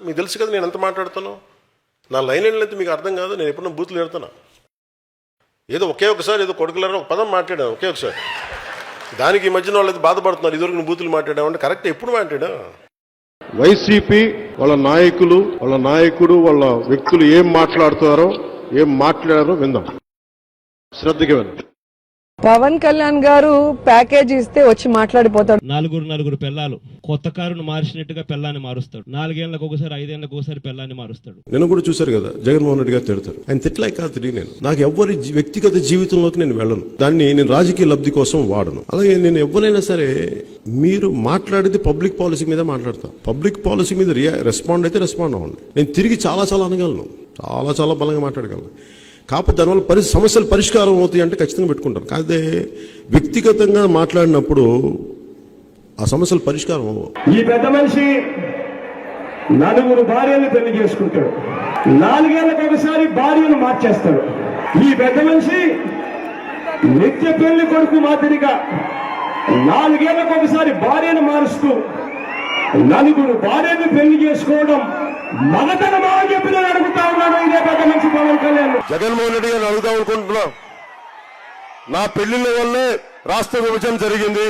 మీకు తెలుసు కదా నేను ఎంత మాట్లాడుతాను. నా లైన్ ఏంటంటే మీకు అర్థం కాదు. నేను ఎప్పుడన్నా బూతులు పెడతాను. ఏదో ఒకే ఒకసారి ఏదో కొడుకులారా ఒక పదం మాట్లాడాను ఒకే ఒకసారి. దానికి ఈ మధ్యన వాళ్ళు బాధపడుతున్నారు. ఇదివరకు నువ్వు బూతులు మాట్లాడామంటే కరెక్ట్ ఎప్పుడు మాట్లాడా? వైసీపీ వాళ్ళ నాయకుడు వాళ్ళ వ్యక్తులు ఏం మాట్లాడుతారో ఏం మాట్లాడారో విందాం, శ్రద్ధగా విందాం. పవన్ కళ్యాణ్ గారు ప్యాకేజ్ ఇస్తే వచ్చి మాట్లాడిపోతాడు. నలుగురు పిల్లలు కొత్త కారును మార్చినట్టుగా పిల్లాన్ని మారుస్తాడు. 4 ఏళ్లకు ఒకసారి 5 ఏళ్లకు ఒకసారి పిల్లాన్ని మారుస్తాడు. నేను కూడా చూశారు కదా, జగన్మోహన్ రెడ్డి గారు తిడతారు. ఆయన తిట్టలేక కాదు, నేను నాకు ఎవరి వ్యక్తిగత జీవితంలోకి నేను వెళ్ళను. దాన్ని నేను రాజకీయ లబ్ధి కోసం వాడను. అలాగే నేను ఎవరైనా సరే మీరు మాట్లాడేది పబ్లిక్ పాలసీ మీద మాట్లాడతాను. పబ్లిక్ పాలసీ మీద రెస్పాండ్ అయితే రెస్పాండ్ అవ్వండి. నేను తిరిగి చాలా అనగలను, చాలా బలంగా మాట్లాడగలను. కాకపోతే దానివల్ల సమస్యలు పరిష్కారం అవుతాయి అంటే ఖచ్చితంగా పెట్టుకుంటాను. కాదే వ్యక్తిగతంగా మాట్లాడినప్పుడు ఆ సమస్యలు పరిష్కారం అవ్వవు. ఈ పెద్ద మనిషి 4 భార్యలు పెళ్లి చేసుకుంటాడు. 4 ఏళ్లకు ఒకసారి భార్యను మార్చేస్తాడు. ఈ పెద్ద మనిషి నిత్య పెళ్లి కొడుకు మాదిరిగా 4 ఏళ్లకు ఒకసారి భార్యను మారుస్తూ 4 భార్యను పెళ్లి చేసుకోవడం మగతనమా అని చెప్పి నేను అడుగుతా ఉన్నాను. ఇదే పెద్ద మనిషి పవన్ కళ్యాణ్. జగన్మోహన్ రెడ్డి గారిని అడుగుదాం అనుకుంటున్నా. నా పెళ్లిళ్ళ వల్లే రాష్ట్ర విభజన జరిగింది,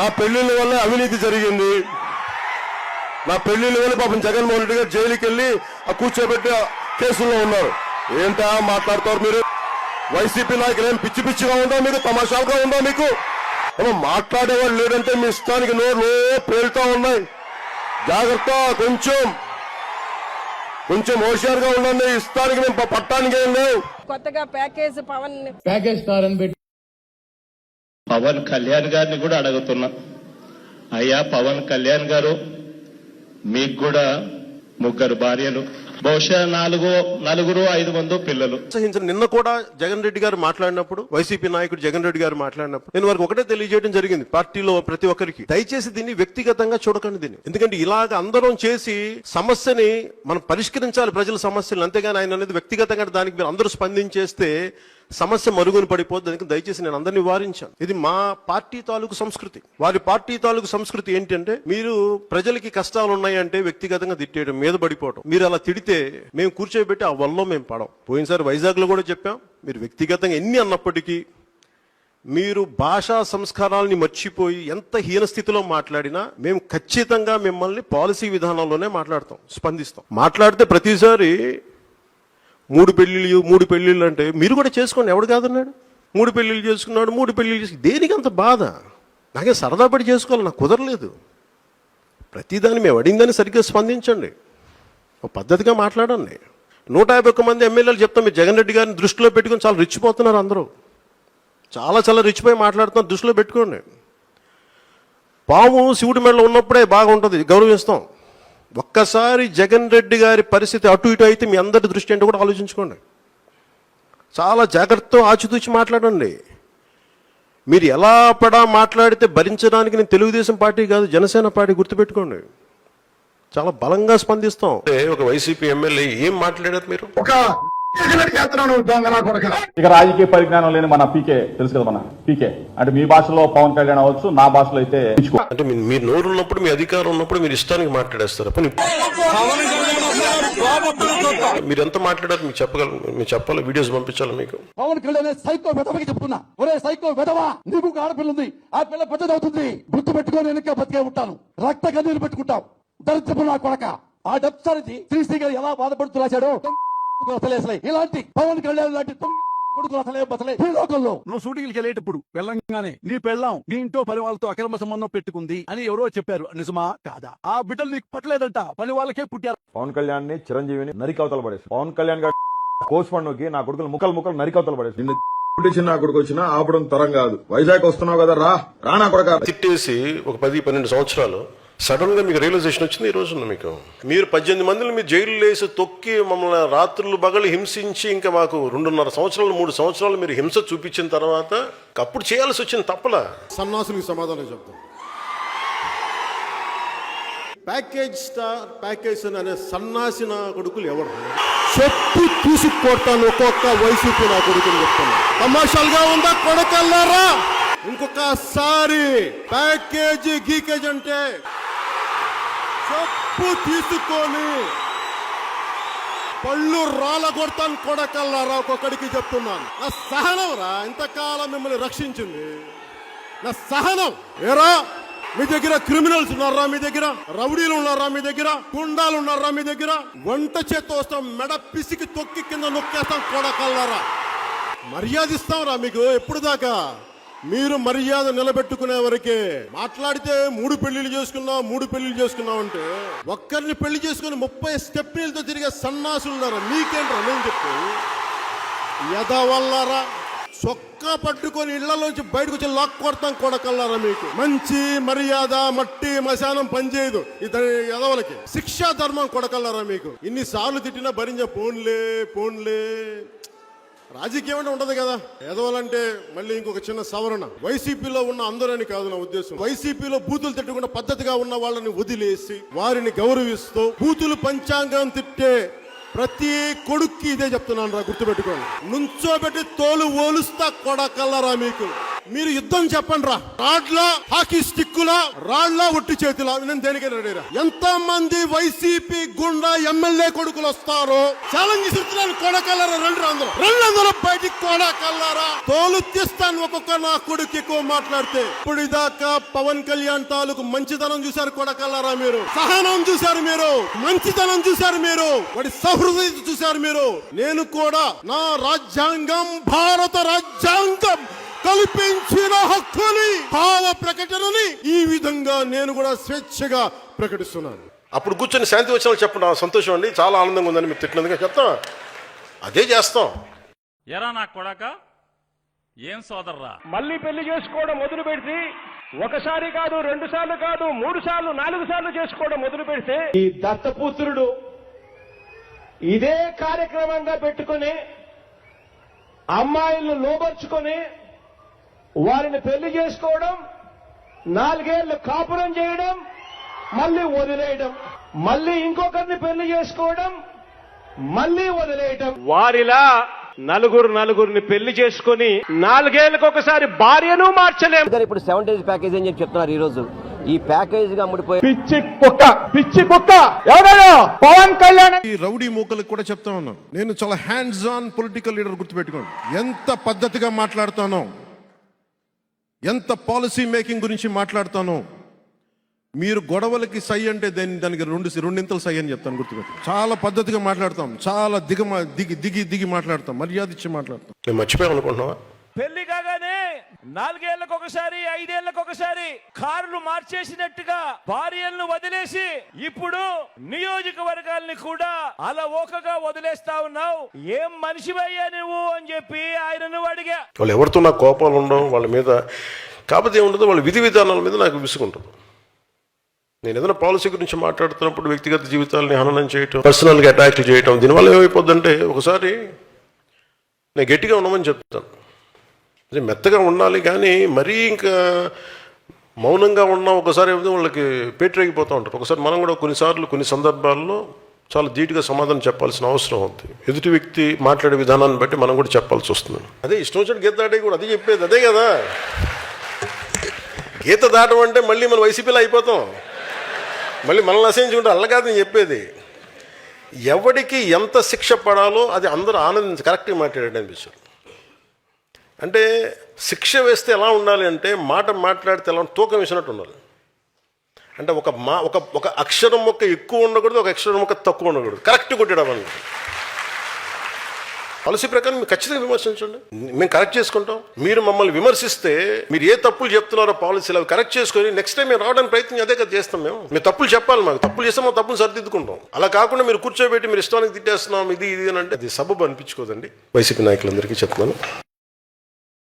నా పెళ్లిళ్ళ వల్లే అవినీతి జరిగింది, నా పెళ్లిళ్ళ వల్ల పాపం జగన్మోహన్ రెడ్డి గారు జైలుకి వెళ్ళి ఆ కూర్చోబెట్టి కేసుల్లో ఉన్నారు. ఏంటా మాట్లాడతారు మీరు? వైసీపీ నాయకులు ఏం పిచ్చిగా ఉందా మీకు? తమాషాలుగా ఉందా మీకు? ఏమో మాట్లాడేవాళ్ళు లేదంటే మీ ఇష్టానికి నోరు పేలుతా ఉన్నాయి. జాగ్రత్త, కొంచెం హోషియారుగా ఉండండి. ఇష్టానికి మేము పట్టానికి ఏం లేవు. కొత్తగా ప్యాకేజ్ పవన్ కళ్యాణ్ గారిని కూడా అడుగుతున్నా, అయ్యా పవన్ కళ్యాణ్ గారు, మీకు కూడా 3 భార్యలు, బహుశా 4-5 పిల్లలు. నిన్న కూడా జగన్ రెడ్డి గారు మాట్లాడినప్పుడు, వైసీపీ నాయకుడు జగన్ రెడ్డి గారు మాట్లాడినప్పుడు నేను వారికి ఒకటే తెలియజేయడం జరిగింది. పార్టీలో ప్రతి ఒక్కరికి దయచేసి దీన్ని వ్యక్తిగతంగా చూడకండి దీన్ని. ఎందుకంటే ఇలాగ అందరం చేసి సమస్యని మనం పరిష్కరించాలి, ప్రజల సమస్యలు. అంతేగాని ఆయన అనేది వ్యక్తిగతంగా దానికి మీరు అందరూ స్పందించేస్తే సమస్య మరుగున పడిపోద్ది. దానికి దయచేసి నేను అందరినీ వారించాను. ఇది మా పార్టీ తాలూకు సంస్కృతి. వారి పార్టీ తాలూకు సంస్కృతి ఏంటంటే మీరు ప్రజలకి కష్టాలు ఉన్నాయంటే వ్యక్తిగతంగా తిట్టేయడం, మీద పడిపోవడం. మీరు అలా తిడితే మేము కూర్చోబెట్టి ఆ వల్ల మేము పడం. పోయినసారి వైజాగ్ లో కూడా చెప్పాం, మీరు వ్యక్తిగతంగా ఎన్ని అన్నప్పటికీ మీరు భాషా సంస్కారాలని మర్చిపోయి ఎంత హీన స్థితిలో మాట్లాడినా మేము ఖచ్చితంగా మిమ్మల్ని పాలసీ విధానంలోనే మాట్లాడతాం, స్పందిస్తాం. మాట్లాడితే ప్రతిసారి 3 పెళ్లిళ్ళు అంటే మీరు కూడా చేసుకోండి, ఎవడు కాదన్నాడు? 3 పెళ్లిళ్ళు చేసుకున్నాడు, 3 పెళ్లిళ్ళు చేసి దేనికి అంత బాధ? నాకే సరదా పడి చేసుకోవాలి, నాకు కుదరలేదు. ప్రతిదాన్ని మేము అడిగిందని సరిగ్గా స్పందించండి, ఒక పద్ధతిగా మాట్లాడండి. 151 మంది ఎమ్మెల్యేలు చెప్తాం, మీరు జగన్ రెడ్డి గారిని దృష్టిలో పెట్టుకుని చాలా రెచ్చిపోతున్నారు. అందరూ చాలా రెచ్చిపోయి మాట్లాడుతున్నారు, దృష్టిలో పెట్టుకోండి. పాము శివుడి మెడలో ఉన్నప్పుడే బాగుంటుంది, గౌరవిస్తాం. ఒక్కసారి జగన్ రెడ్డి గారి పరిస్థితి అటు ఇటు అయితే మీ అందరి దృష్టి అంటే కూడా ఆలోచించుకోండి. చాలా జాగ్రత్తతో ఆచితూచి మాట్లాడండి. మీరు ఎలా మాట్లాడితే భరించడానికి నేను తెలుగుదేశం పార్టీ కాదు, జనసేన పార్టీ, గుర్తుపెట్టుకోండి. చాలా బలంగా స్పందిస్తాం. ఒక వైసీపీ ఎమ్మెల్యే ఏం మాట్లాడారు మీరు? ఇక రాజకీయ పరిజ్ఞానం లేని మన పీకే తెలుసు కదా, మన పీకే అంటే మీ భాషలో పవన్ కళ్యాణ్ అవ్వచ్చు, నా భాషలో అయితే అంటే మీరు నోరు ఉన్నప్పుడు, మీ అధికారం ఉన్నప్పుడు మీరు ఇష్టానికి మాట్లాడేస్తారు. మీరు ఎంత మాట్లాడారు మీకు చెప్పగలరు, మీరు చెప్పాలి, వీడియోస్ పంపించాలి మీకు. పవన్ కళ్యాణ్ సైకో వెధవకి చెప్తున్నా, ఒరే సైకో వెధవా, నీకు ఒక ఆడపిల్ల ఉంది, ఆ పిల్ల పెద్దదవుతుంది, గుర్తు పెట్టుకొని వెనక బతికే ఉంటాను, రక్త కన్నీరు పెట్టుకుంటావు, దరిద్రపు నా కొడక. ఆ డబ్సారి శ్రీశ్రీ గారు ఎలా బాధపడుతూ రాశాడో ఇలాంటి పవన్ కళ్యాణ్ లాంటి కొడుకులు అసలే బసలే ఈ లోకంలో. నువ్వు షూటింగ్కి వెళ్ళేటప్పుడు వెళ్ళంగానే నీ పెళ్ళాం నీ ఇంట్లో పని వాళ్ళతో అక్రమ సంబంధం పెట్టుకుంది అని ఎవరో చెప్పారు, నిజమా కాదా? ఆ బిడ్డలు నీకు పట్టలేదంట, పని వాళ్ళకే పుట్టారు. పవన్ కళ్యాణ్ ని, చిరంజీవిని నరికవతలు పడేసి, పవన్ కళ్యాణ్ గారు కోచ్ పండుకి నా కొడుకులు ముక్కలు నరికవతలు పడేసి, చిన్న కొడుకు వచ్చినా ఆపడం తరం కాదు. వైజాగ్ వస్తున్నావు కదా, రా నా కొడుకు. తిట్టేసి ఒక 10-12 సంవత్సరాలు సడన్ గా మీకు రియలైజేషన్ వచ్చింది ఈ రోజున. మీరు 18 మందిని మీరు జైలు వేసి తొక్కి మమ్మల్ని రాత్రులు పగలు హింసించి ఇంకా మాకు 2.5 సంవత్సరాలు 3 సంవత్సరాలు మీరు హింస చూపించిన తర్వాత అప్పుడు చేయాల్సి వచ్చింది తప్పలా. సన్నాసులకు సమాధానం చెప్తాం. ప్యాకేజ్ అనే సన్నాసి నా కొడుకులు ఎవరు? చెప్పు తీసుకొడతాను ఒక్కొక్క వైసీపీ నా కొడుకులు చెప్తాను. తమాషాలుగా ఉందా కొడకల్లారా? ఇంకొకసారి ప్యాకేజీ గీకేజ్ అంటే చెప్పు తీసుకొని పళ్ళు రాళ్ళ కొడతాను కొడకల్లారా ఒక్కొక్కడికి చెప్తున్నాను. నా సహనం రా ఇంతకాలం మిమ్మల్ని రక్షించింది, నా సహనం. ఏరా మీ దగ్గర క్రిమినల్స్ ఉన్నారా, మీ దగ్గర రౌడీలు ఉన్నారా, మీ దగ్గర గుండాలు ఉన్నారా, మీ దగ్గర వంట చేత్తో వస్తాం, మెడ పిసికి తొక్కి కింద నొక్కేస్తాం కొడకల్లారా. మర్యాద ఇస్తాం రా మీకు. ఎప్పుడు దాకా మీరు మర్యాద నిలబెట్టుకునే వరకే. మాట్లాడితే 3 పెళ్లిళ్ళు చేసుకున్నాం అంటే ఒక్కరిని పెళ్లి చేసుకుని 30 స్టెప్నీలతో తిరిగే సన్నాసులు ఉన్నారా? మీకేంట్రా నేను చెప్పి ఎదవల్లారా. చొక్కా పట్టుకొని ఇళ్లలోంచి బయటకు వచ్చి లాక్ కొడతాం కొడకల్లారా. మీకు మంచి మర్యాద మట్టి మశానం పనిచేయదు. ఇతని ఎదవలకి శిక్షా ధర్మం కొడకల్లారా. మీకు ఇన్నిసార్లు తిట్టినా భరించే పోన్లే. రాజకీయం అంటే ఉండదు కదా. ఎదవాలంటే మళ్ళీ ఇంకొక చిన్న సవరణ. వైసీపీలో ఉన్న అందరని కాదు నా ఉద్దేశం. వైసీపీలో బూతులు తిట్టకుండా పద్ధతిగా ఉన్న వాళ్ళని వదిలేసి వారిని గౌరవిస్తూ బూతులు పంచాంగం తిట్టే ప్రతి కొడుక్కి ఇదే చెప్తున్నాను రా, గుర్తుపెట్టుకోండి. నుంచోబెట్టి తోలు ఓలుస్తా కొడకల్లరా. మీకు మీరు యుద్ధం చెప్పండి రా. రాడ్లా హాకీ స్టిక్కులా రాడ్లా ఒట్టి చేతిలా నేను దేనికైనా రెడీరా. ఎంత మంది వైసీపీ గుండా ఎమ్మెల్యే కొడుకులు వస్తారో ఛాలెంజ్ ఇస్తున్నాను కొడకల్లరా. రెండు బయటికి కొడకల్లరా. తోలు తీస్తాను ఒక్కొక్క నా కొడుకు ఎక్కువ మాట్లాడితే. ఇప్పుడు ఇదాకా పవన్ కళ్యాణ్ తాలూకు మంచితనం చూశారు కొడకల్లరా. మీరు సహనం చూశారు, మీరు మంచితనం చూశారు, మీరు వాడి సహృదయత చూశారు మీరు. నేను కూడా నా రాజ్యాంగం, భారత రాజ్యాంగం కల్పించిన హక్కుని, భావ ప్రకటనని ఈ విధంగా నేను కూడా స్వేచ్ఛగా ప్రకటిస్తున్నాను. అప్పుడు కూర్చొని శాంతి వచ్చిన చెప్పండి, సంతోషం అండి, చాలా ఆనందంగా ఉందని మీరు తిట్టినందుకు చెప్తాం. అదే చేస్తాం. ఎరా నా కొడక ఏం సోదర్రా. మళ్ళీ పెళ్లి చేసుకోవడం మొదలు పెడితే ఒకసారి కాదు, 2 సార్లు కాదు, 3 సార్లు 4 సార్లు చేసుకోవడం మొదలు పెడితే ఈ దత్తపుత్రుడు ఇదే కార్యక్రమంగా పెట్టుకుని అమ్మాయిలను లోబర్చుకొని వారిని పెళ్లి చేసుకోవడం, 4 ఏళ్లు కాపురం చేయడం, మళ్ళీ వదిలేయడం, మళ్ళీ ఇంకొకరిని పెళ్లి చేసుకోవడం, మళ్ళీ వదిలేయడం. వారిలా నలుగురిని పెళ్లి చేసుకుని 4 ఏళ్లకు ఒకసారి భార్యను మార్చలేము. ఇప్పుడు 7 days ప్యాకేజ్ అని చెప్పి చెప్తున్నారు. ఈ రోజు ఈ ప్యాకేజ్ గా అమ్ముడిపోయి పిచ్చి కుక్క ఎవరో పవన్ కళ్యాణ్. ఈ రౌడీ మూకలకు కూడా చెప్తా ఉన్నాను, నేను చాలా హ్యాండ్స్ ఆన్ పొలిటికల్ లీడర్. గుర్తుపెట్టుకోండి, ఎంత పద్ధతిగా మాట్లాడుతానో, ఎంత పాలసీ మేకింగ్ గురించి మాట్లాడుతానో. మీరు గొడవలకి సై అంటే దానికి రెండింతలు సై అని చెప్తాను. గుర్తుపెట్టు. చాలా పద్ధతిగా మాట్లాడతాం, చాలా దిగి మాట్లాడతాం, మర్యాద ఇచ్చి మాట్లాడతాం. నేను మర్చిపోయాం అనుకుంటున్నావా? పెళ్లి కాగానే 4 ఏళ్లకు ఒకసారి, 5 ఏళ్లకు ఒకసారి కార్లు మార్చేసినట్టుగా భార్యలను వదిలేసి ఇప్పుడు నియోజకవర్గాల్ని కూడా అలా ఓకగా వదిలేస్తా ఉన్నావు. ఏం మనిషివయ్యా నువ్వు అని చెప్పి ఆయనను అడిగా. వాళ్ళు ఎవరితో నాకు కోపాలు ఉండవు వాళ్ళ మీద. కాకపోతే ఏముండదు, వాళ్ళ విధి విధానాల మీద నాకు విసుగుంటుంది. నేను ఏదైనా పాలసీ గురించి మాట్లాడుతున్నప్పుడు వ్యక్తిగత జీవితాలని హననం చేయటం, పర్సనల్గా అటాక్లు చేయటం, దీనివల్ల ఏమైపోద్దంటే ఒకసారి నేను గట్టిగా ఉండమని చెప్తాను. అదే మెత్తగా ఉండాలి, కానీ మరీ ఇంకా మౌనంగా ఉన్నా ఒకసారి ఏమిటో వాళ్ళకి పేటరేగిపోతూ ఉంటారు. ఒకసారి మనం కూడా కొన్ని సందర్భాల్లో చాలా ధీటుగా సమాధానం చెప్పాల్సిన అవసరం ఉంది. ఎదుటి వ్యక్తి మాట్లాడే విధానాన్ని బట్టి మనం కూడా చెప్పాల్సి వస్తుంది. అదే ఇష్టం వచ్చినట్టు గీత దాటే కూడా అదే చెప్పేది అదే కదా. గీత దాటం అంటే మళ్ళీ మనం వైసీపీలో అయిపోతాం, మళ్ళీ మనల్ని అసహించుకుంటే అల్ల కాదు నేను చెప్పేది. ఎవడికి ఎంత శిక్ష పడాలో అది అందరూ ఆనందించి కరెక్ట్గా మాట్లాడాడు అనిపించారు. అంటే శిక్ష వేస్తే ఎలా ఉండాలి అంటే మాట్లాడితే ఎలా తూకం వేసినట్టు ఉండాలి. అంటే ఒక అక్షరం మొక్క ఎక్కువ ఉండకూడదు, ఒక అక్షరం మొక్క తక్కువ ఉండకూడదు, కరెక్ట్ కొట్టేయడం. పాలసీ ప్రకారం మీరు ఖచ్చితంగా విమర్శించండి, మేము కరెక్ట్ చేసుకుంటాం. మీరు మమ్మల్ని విమర్శిస్తే మీరు ఏ తప్పులు చెప్తున్నారో పాలసీలు అవి కరెక్ట్ చేసుకొని నెక్స్ట్ టైం మేము రావడానికి ప్రయత్నం అదే కదా చేస్తాం. మేము తప్పులు చెప్పాలి, మాకు తప్పులు చేస్తే మా తప్పులు సరిదిద్దుకుంటాం. అలా కాకుండా మీరు కూర్చోబెట్టి మీరు ఇష్టానికి తిట్టేస్తున్నాం ఇది అని అంటే అది సబబు అనిపించుకోదండి. వైసీపీ నాయకులందరికీ చెప్తున్నాను.